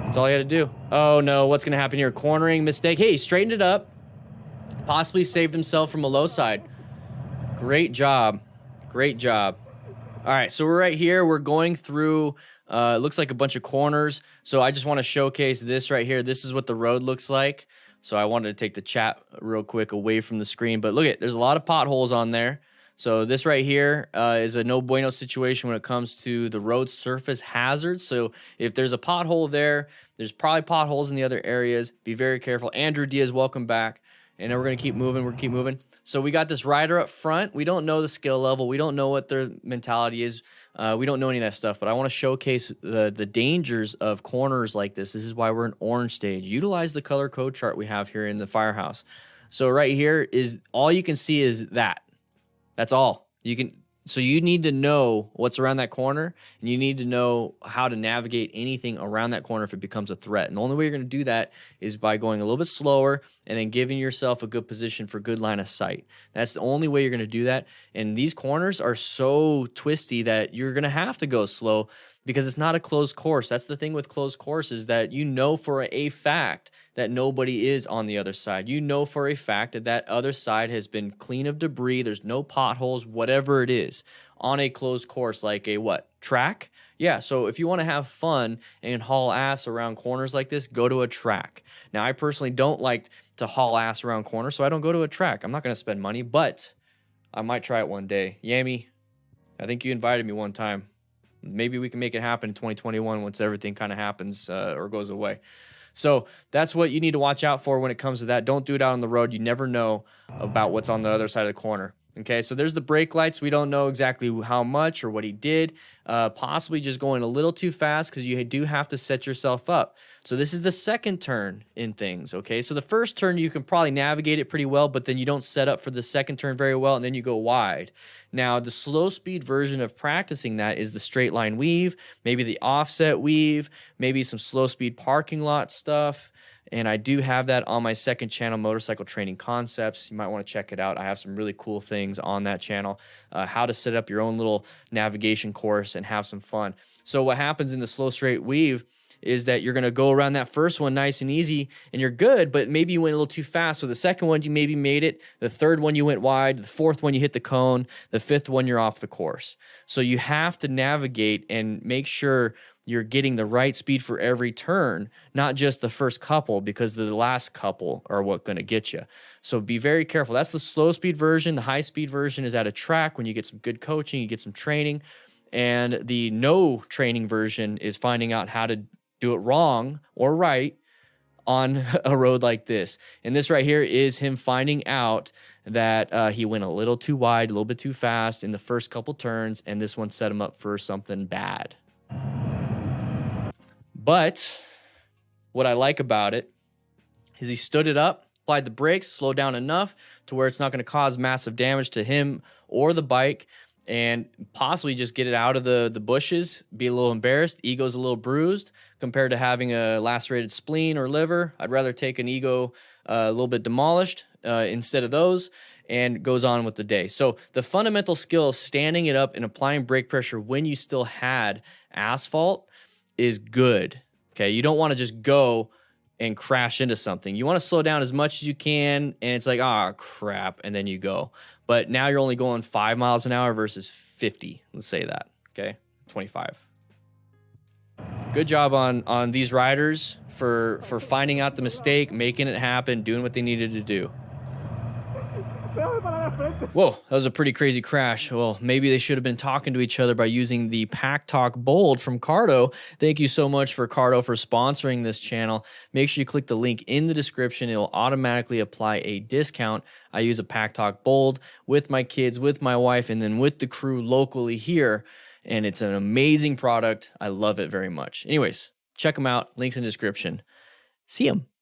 That's all you had to do. Oh no, what's gonna happen here? Cornering mistake. Hey, he straightened it up. Possibly saved himself from a low side. Great job. Great job. All right, so we're right here. We're going through, it looks like a bunch of corners. So I just want to showcase this right here. This is what the road looks like. So I wanted to take the chat real quick away from the screen. But look at, there's a lot of potholes on there. So this right here is a no bueno situation when it comes to the road surface hazards. So if there's a pothole there, there's probably potholes in the other areas. Be very careful. Andrew Diaz, welcome back. And then we're going to keep moving. We're going to keep moving. So we got this rider up front. We don't know the skill level. We don't know what their mentality is. We don't know any of that stuff. But I want to showcase the dangers of corners like this. This is why we're in orange stage. Utilize the color code chart we have here in the firehouse. So right here is all you can see is that. That's all. You can. So you need to know what's around that corner, and you need to know how to navigate anything around that corner if it becomes a threat. And the only way you're going to do that is by going a little bit slower and then giving yourself a good position for good line of sight. That's the only way you're going to do that. And these corners are so twisty that you're going to have to go slow because it's not a closed course. That's the thing with closed courses, that you know for a fact that nobody is on the other side. You know for a fact that that other side has been clean of debris. There's no potholes, whatever it is, on a closed course like a what? Track? Yeah, so if you want to have fun and haul ass around corners like this, go to a track. Now, I personally don't like to haul ass around corners, so I don't go to a track. I'm not going to spend money, but I might try it one day. Yami, I think you invited me one time. Maybe we can make it happen in 2021 once everything kind of happens or goes away. So that's what you need to watch out for when it comes to that. Don't do it out on the road. You never know about what's on the other side of the corner. Okay, so there's the brake lights. We don't know exactly how much or what he did. Possibly just going a little too fast because you do have to set yourself up. So this is the second turn in things, okay? So the first turn, you can probably navigate it pretty well, but then you don't set up for the second turn very well, and then you go wide. Now, the slow speed version of practicing that is the straight line weave, maybe the offset weave, maybe some slow speed parking lot stuff. And I do have that on my second channel, Motorcycle Training Concepts. You might want to check it out. I have some really cool things on that channel, how to set up your own little navigation course and have some fun. So what happens in the slow straight weave is that you're going to go around that first one nice and easy and you're good, but maybe you went a little too fast. So the second one, you maybe made it. The third one, you went wide. The fourth one, you hit the cone. The fifth one, you're off the course. So you have to navigate and make sure you're getting the right speed for every turn, not just the first couple, because the last couple are what going to get you. So be very careful. That's the slow speed version. The high speed version is at a track when you get some good coaching, you get some training. And the no training version is finding out how to do it wrong or right on a road like this. And this right here is him finding out that he went a little too wide, a little bit too fast in the first couple turns, and this one set him up for something bad. But what I like about it is he stood it up, applied the brakes, slowed down enough to where it's not going to cause massive damage to him or the bike, and possibly just get it out of the bushes, be a little embarrassed. Ego's a little bruised compared to having a lacerated spleen or liver. I'd rather take an ego a little bit demolished instead of those, and goes on with the day. So the fundamental skill of standing it up and applying brake pressure when you still had asphalt is good. Okay, you don't want to just go and crash into something. You want to slow down as much as you can, and it's like, ah, crap, and then you go. But now you're only going 5 miles an hour versus 50. Let's say that, okay? 25. Good job on these riders for finding out the mistake, making it happen, doing what they needed to do. Whoa, that was a pretty crazy crash. Well, maybe they should have been talking to each other by using the Pack Talk Bold from Cardo. Thank you so much for Cardo for sponsoring this channel. Make sure you click the link in the description. It will automatically apply a discount. I use a Pack Talk Bold with my kids, with my wife, and then with the crew locally here. And it's an amazing product. I love it very much. Anyways, check them out. Links in the description. See them.